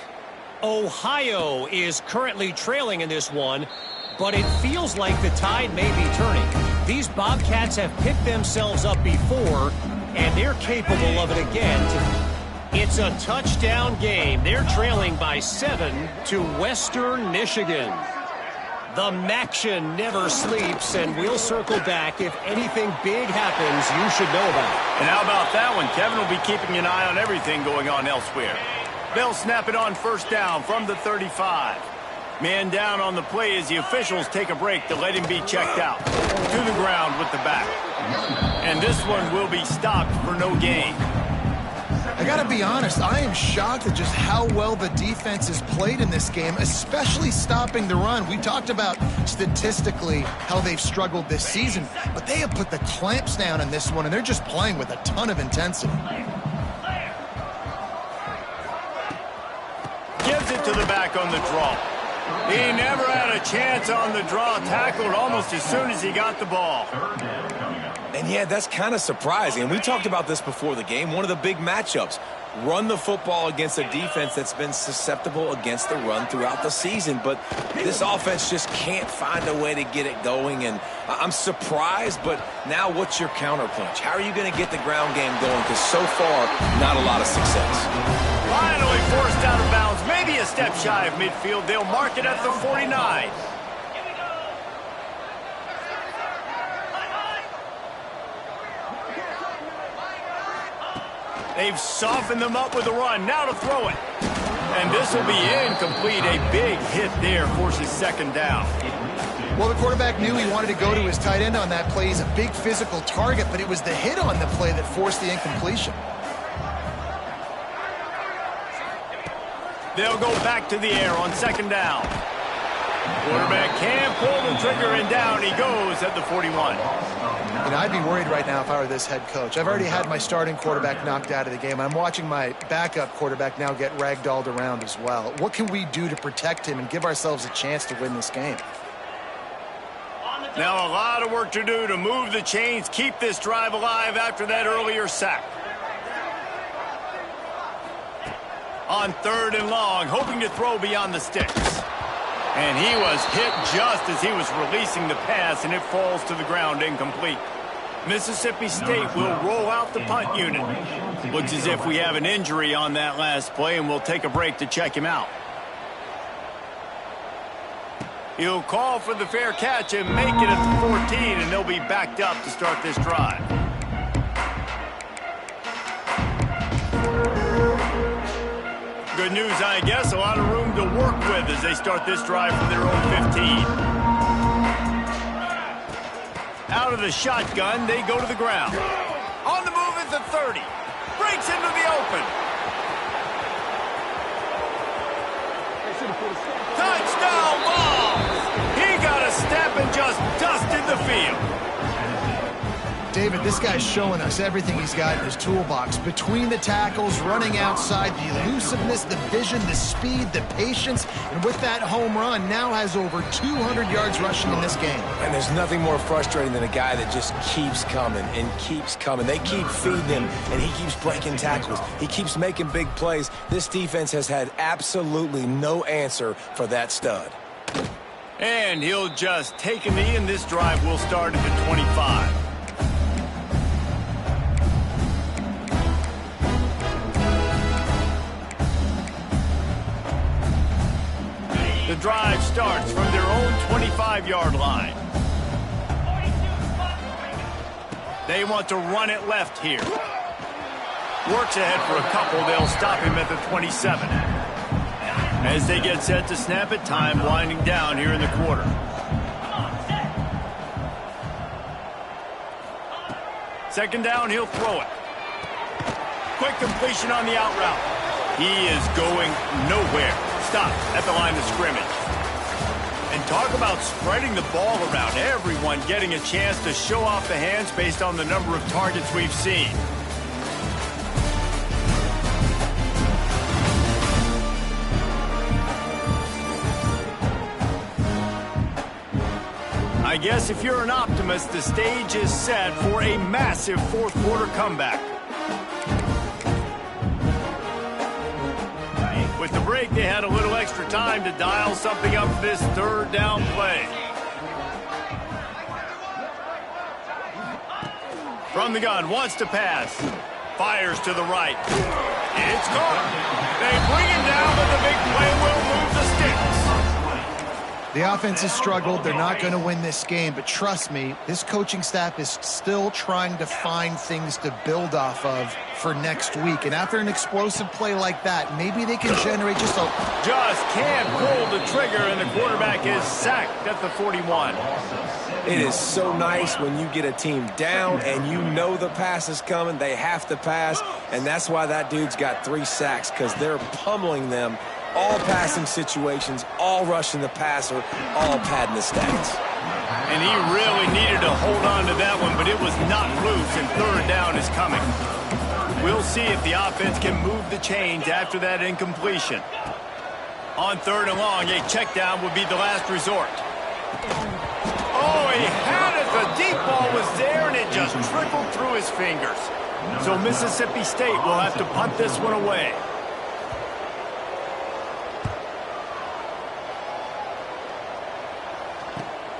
Ohio is currently trailing in this one, but it feels like the tide may be turning. These Bobcats have picked themselves up before, and they're capable of it again. It's a touchdown game. They're trailing by 7 to Western Michigan. The Maction never sleeps, and we'll circle back if anything big happens you should know about. And how about that one? Kevin will be keeping an eye on everything going on elsewhere. They'll snap it on first down from the 35. Man down on the play as the officials take a break to let him be checked out. To the ground with the back. And this one will be stopped for no gain. I got to be honest, I am shocked at just how well the defense has played in this game, especially stopping the run. We talked about statistically how they've struggled this season, but they have put the clamps down in this one, and they're just playing with a ton of intensity. Gives it to the back on the draw. He never had a chance on the draw, tackled almost as soon as he got the ball. And yeah, that's kind of surprising. And we talked about this before the game. One of the big matchups. Run the football against a defense that's been susceptible against the run throughout the season. But this offense just can't find a way to get it going. And I'm surprised, but now what's your counterpunch? How are you going to get the ground game going? Because so far, not a lot of success. Finally forced out of bounds, maybe a step shy of midfield. They'll mark it at the 49. They've softened them up with a run. Now to throw it. And this will be incomplete. A big hit there forces second down. Well, the quarterback knew he wanted to go to his tight end on that play. He's a big physical target, but it was the hit on the play that forced the incompletion. They'll go back to the air on second down. Quarterback can't pull the trigger, and down he goes at the 41. You know, I'd be worried right now if I were this head coach. I've already had my starting quarterback knocked out of the game. I'm watching my backup quarterback now get ragdolled around as well. What can we do to protect him and give ourselves a chance to win this game? Now a lot of work to do to move the chains, keep this drive alive after that earlier sack. On third and long, hoping to throw beyond the sticks. And he was hit just as he was releasing the pass, and it falls to the ground incomplete. Mississippi State will roll out the punt unit. Looks as if we have an injury on that last play, and we'll take a break to check him out. He'll call for the fair catch and make it at the 14, and they'll be backed up to start this drive. good news, I guess. A lot of room to work with as they start this drive from their own 15. Out of the shotgun, they go to the ground. On the move at the 30. Breaks into the open. Touchdown ball! He got a step and just dusted the field. David, this guy's showing us everything he's got in his toolbox. Between the tackles, running outside, the elusiveness, the vision, the speed, the patience, and with that home run, now has over 200 yards rushing in this game. And there's nothing more frustrating than a guy that just keeps coming and keeps coming. They keep feeding him, and he keeps breaking tackles. He keeps making big plays. This defense has had absolutely no answer for that stud. And he'll just take a knee, and this drive will start at the 25. The drive starts from their own 25-yard line. They want to run it left here. Works ahead for a couple. They'll stop him at the 27. As they get set to snap it, time winding down here in the quarter. Second down, he'll throw it. Quick completion on the out route. He is going nowhere. Stop at the line of scrimmage. And talk about spreading the ball around. Everyone getting a chance to show off the hands based on the number of targets we've seen. I guess if you're an optimist, the stage is set for a massive fourth quarter comeback. With the break, they had a little extra time to dial something up for this third down play. From the gun, wants to pass. Fires to the right. It's caught. They bring him down, but the big play will move the sticks. The offense has struggled. They're not going to win this game, but trust me, this coaching staff is still trying to find things to build off of for next week. And after an explosive play like that, maybe they can generate just can't pull the trigger, and the quarterback is sacked at the 41. It is so nice when you get a team down and you know the pass is coming. They have to pass, and that's why that dude's got 3 sacks, because they're pummeling them. All passing situations, all rushing the passer, all padding the stats. And he really needed to hold on to that one, but it was not loose, and third down is coming. We'll see if the offense can move the chains after that incompletion. On third and long, a check down would be the last resort. Oh, he had it. The deep ball was there, and it just trickled through his fingers. So Mississippi State will have to punt this one away.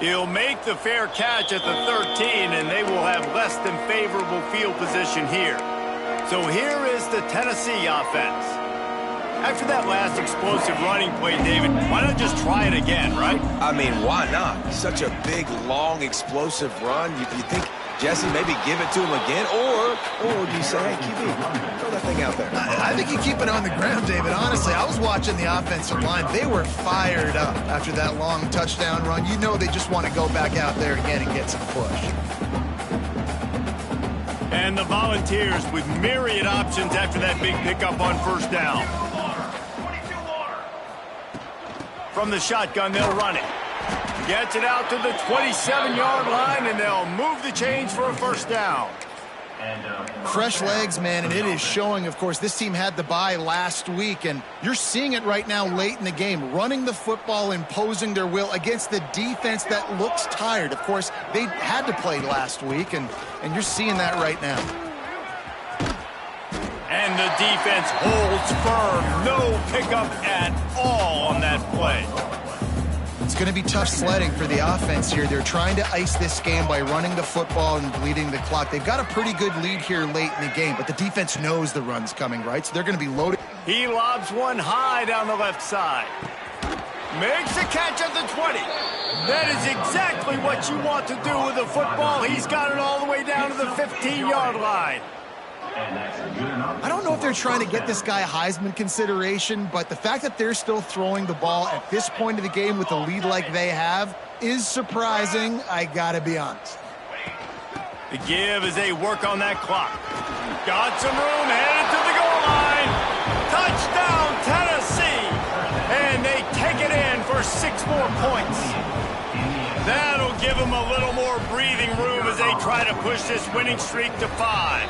He'll make the fair catch at the 13, and they will have less than favorable field position here. So here is the Tennessee offense. After that last explosive running play, David, why not just try it again, right? I mean, why not? Such a big, long, explosive run. You think, Jesse, maybe give it to him again? Or do you say, hey, QB, throw that thing out there? I think you keep it on the ground, David. Honestly, I was watching the offensive line. They were fired up after that long touchdown run. You know they just want to go back out there again and get some push. And the Volunteers with myriad options after that big pickup on first down. From the shotgun, they'll run it. Gets it out to the 27-yard line, and they'll move the chains for a first down. Fresh legs, man, and it is showing, of course. This team had the bye last week, and you're seeing it right now late in the game, running the football, imposing their will against the defense that looks tired. Of course, they had to play last week, and you're seeing that right now. And the defense holds firm. No pickup at all on that play. It's going to be tough sledding for the offense here. They're trying to ice this game by running the football and bleeding the clock. They've got a pretty good lead here late in the game, but the defense knows the run's coming, right? So they're going to be loaded. He lobs one high down the left side. Makes a catch at the 20. That is exactly what you want to do with the football. He's got it all the way down to the 15-yard line. And that's good enough. I don't know if they're trying to get this guy Heisman consideration, but the fact that they're still throwing the ball at this point of the game with the lead like they have is surprising, I gotta be honest. The give as they work on that clock. Got some room, headed to the goal line. Touchdown, Tennessee. And they take it in for 6 more points. That'll give them a little more breathing room as they try to push this winning streak to 5.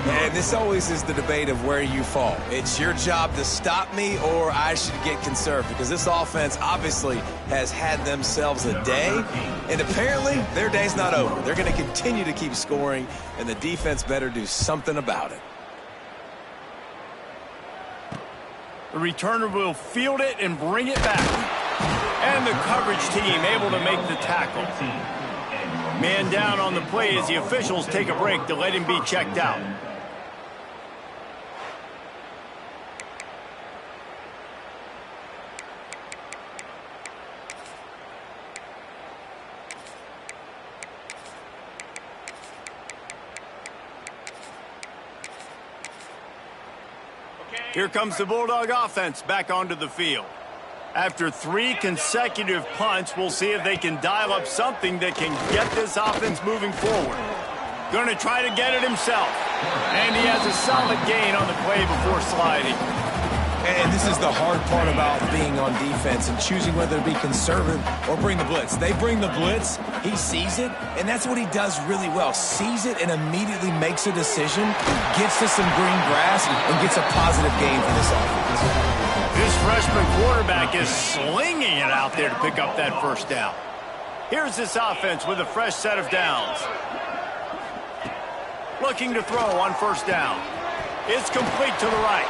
And this always is the debate of where you fall. It's your job to stop me or I should get conserved, because this offense obviously has had themselves a day, and apparently their day's not over. They're going to continue to keep scoring, and the defense better do something about it. The returner will field it and bring it back. And the coverage team able to make the tackle. Man down on the play as the officials take a break to let him be checked out. Here comes the Bulldog offense back onto the field. After 3 consecutive punts, we'll see if they can dial up something that can get this offense moving forward. Going to try to get it himself. And he has a solid gain on the play before sliding. And this is the hard part about being on defense and choosing whether to be conservative or bring the blitz. They bring the blitz, he sees it, and that's what he does really well. Sees it and immediately makes a decision, gets to some green grass, and gets a positive gain for this offense. This freshman quarterback is slinging it out there to pick up that first down. Here's this offense with a fresh set of downs. Looking to throw on first down. It's complete to the right.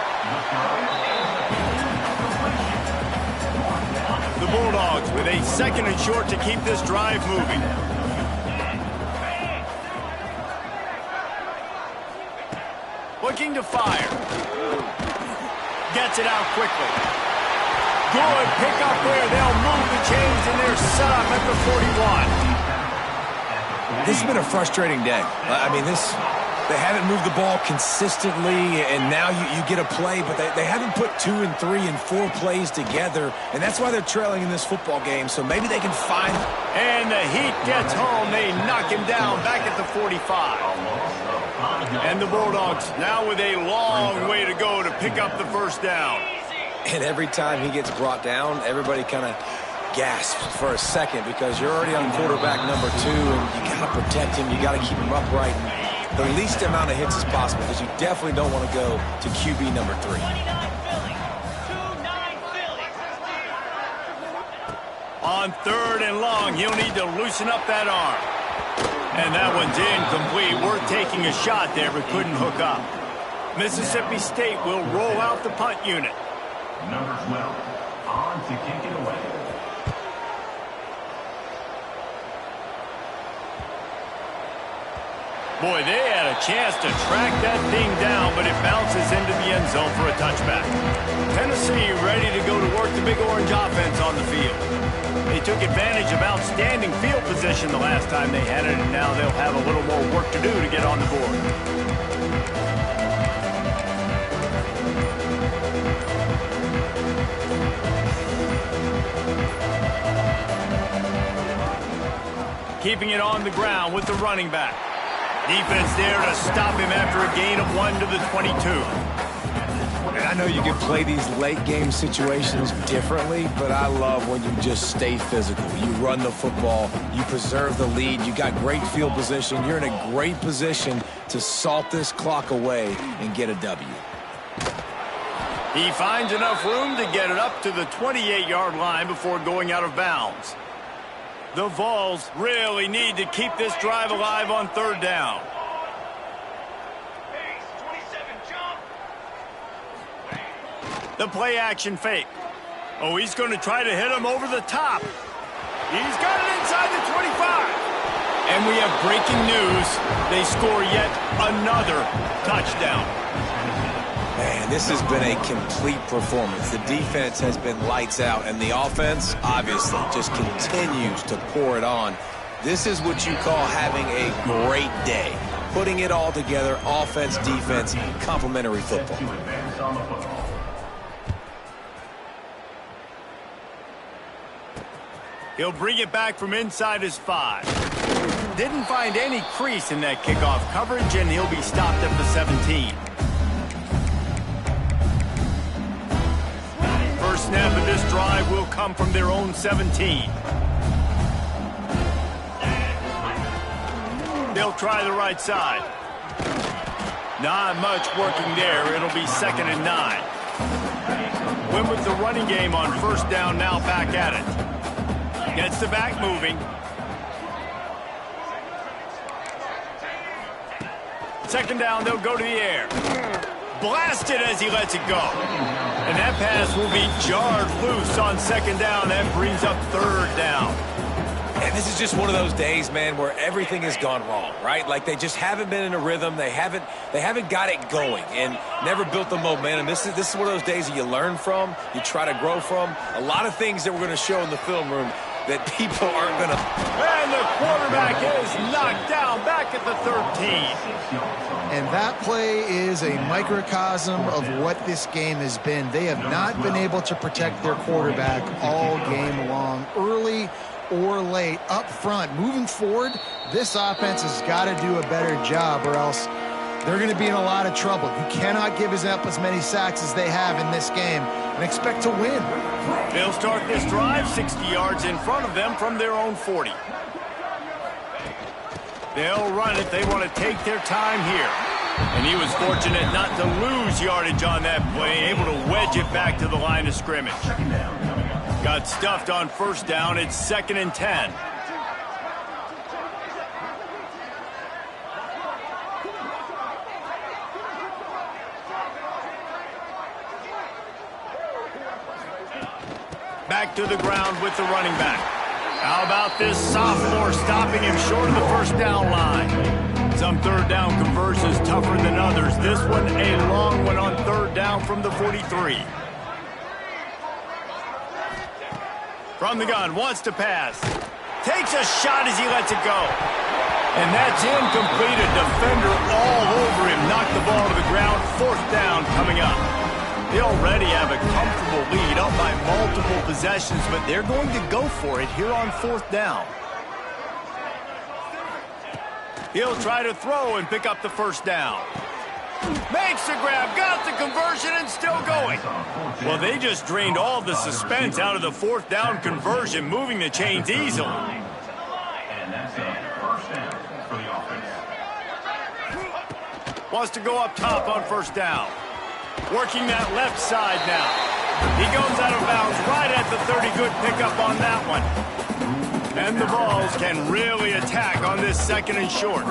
The Bulldogs with a 2nd and short to keep this drive moving. Looking to fire. Gets it out quickly. Good pick up there. They'll move the chains and they're set up at the 41. This has been a frustrating day. I mean, they haven't moved the ball consistently, and now you get a play, but they haven't put 2 and 3 and 4 plays together, and that's why they're trailing in this football game, so maybe they can find... And the heat gets home. They knock him down back at the 45. And the Bulldogs now with a long way to go to pick up the first down. And every time he gets brought down, everybody kind of gasps for a second, because you're already on quarterback number 2, and you got to protect him, you got to keep him upright, the least amount of hits as possible, because you definitely don't want to go to QB number 3. On 3rd and long, he'll need to loosen up that arm. And that one's incomplete. Worth taking a shot there, but couldn't hook up. Mississippi State will roll out the punt unit. Number 12, on to kick it away. Boy, they had a chance to track that thing down, but it bounces into the end zone for a touchback. Tennessee ready to go to work the Big Orange offense on the field. They took advantage of outstanding field position the last time they had it, and now they'll have a little more work to do to get on the board. Keeping it on the ground with the running back. Defense there to stop him after a gain of 1 to the 22. And I know you can play these late game situations differently, but I love when you just stay physical. You run the football, you preserve the lead, you got great field position, you're in a great position to salt this clock away and get a W. He finds enough room to get it up to the 28-yard line before going out of bounds. The Vols really need to keep this drive alive on 3rd down. The play action fake. Oh, he's going to try to hit him over the top. He's got it inside the 25. And we have breaking news. They score yet another touchdown. Man, this has been a complete performance. The defense has been lights out, and the offense, obviously, just continues to pour it on. This is what you call having a great day. Putting it all together, offense, defense, complementary football. To advance on the football. He'll bring it back from inside his 5. Didn't find any crease in that kickoff coverage, and he'll be stopped at the 17. First snap of this drive will come from their own 17. They'll try the right side. Not much working there. It'll be 2nd and 9. Went with the running game on first down, now back at it. Gets the back moving. 2nd down, they'll go to the air. Blasted as he lets it go. And that pass will be jarred loose on 2nd down. That brings up 3rd down. And this is just one of those days, man, where everything has gone wrong, right? Like they just haven't been in a rhythm. They haven't got it going and never built the momentum. This is one of those days that you learn from, you try to grow from. A lot of things that we're going to show in the film room that people aren't going to. And the quarterback is knocked down back at the 13. And that play is a microcosm of what this game has been. They have not been able to protect their quarterback all game long, early or late, up front. Moving forward, this offense has got to do a better job or else they're going to be in a lot of trouble. You cannot give up as many sacks as they have in this game and expect to win. They'll start this drive 60 yards in front of them from their own 40. They'll run it. They want to take their time here. And he was fortunate not to lose yardage on that play, able to wedge it back to the line of scrimmage. Got stuffed on first down. It's 2nd and 10. Back to the ground with the running back. How about this sophomore stopping him short of the first down line? Some 3rd down conversions tougher than others. This one a long one on 3rd down from the 43. From the gun, wants to pass. Takes a shot as he lets it go. And that's incomplete. A defender all over him. Knocked the ball to the ground. 4th down coming up. They already have a comfortable lead up by multiple possessions, but they're going to go for it here on 4th down. He'll try to throw and pick up the first down. Makes the grab, got the conversion, and still going. Well, they just drained all the suspense out of the 4th down conversion, moving the chains easily. And that's a first down for the offense. Wants to go up top on first down. Working that left side now. He goes out of bounds right at the 30. Good pickup on that one. And the Vols can really attack on this 2nd and short.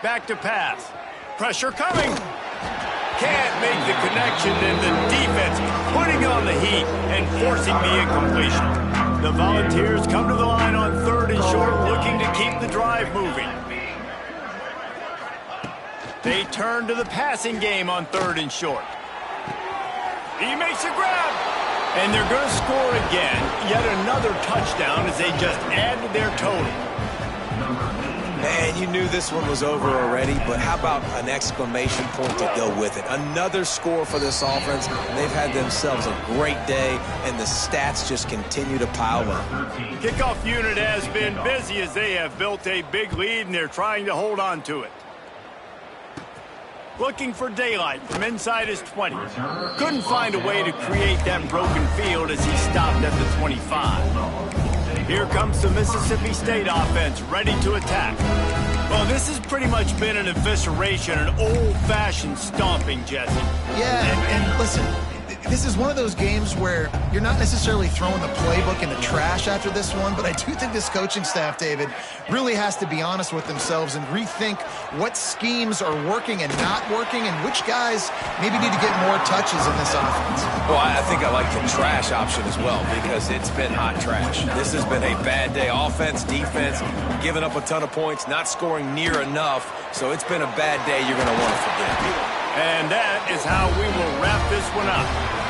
Back to pass. Pressure coming. Can't make the connection, and the defense putting on the heat and forcing the incompletion. The Volunteers come to the line on 3rd and short, looking to keep the drive moving. They turn to the passing game on 3rd and short. He makes a grab. And they're going to score again. Yet another touchdown as they just added their total. Man, you knew this one was over already, but how about an exclamation point to go with it? Another score for this offense. They've had themselves a great day, and the stats just continue to pile up. Kickoff unit has been busy as they have built a big lead, and they're trying to hold on to it. Looking for daylight from inside his 20. Couldn't find a way to create that broken field as he stopped at the 25. Here comes the Mississippi State offense, ready to attack. Well, this has pretty much been an evisceration, an old-fashioned stomping, Jesse. Yeah, and listen, this is one of those games where you're not necessarily throwing the playbook in the trash after this one, but I do think this coaching staff, David, really has to be honest with themselves and rethink what schemes are working and not working and which guys maybe need to get more touches in this offense. Well, I think I like the trash option as well because it's been hot trash. This has been a bad day. Offense, defense, giving up a ton of points, not scoring near enough, so it's been a bad day you're going to want to forget. And that is how we will wrap this one up.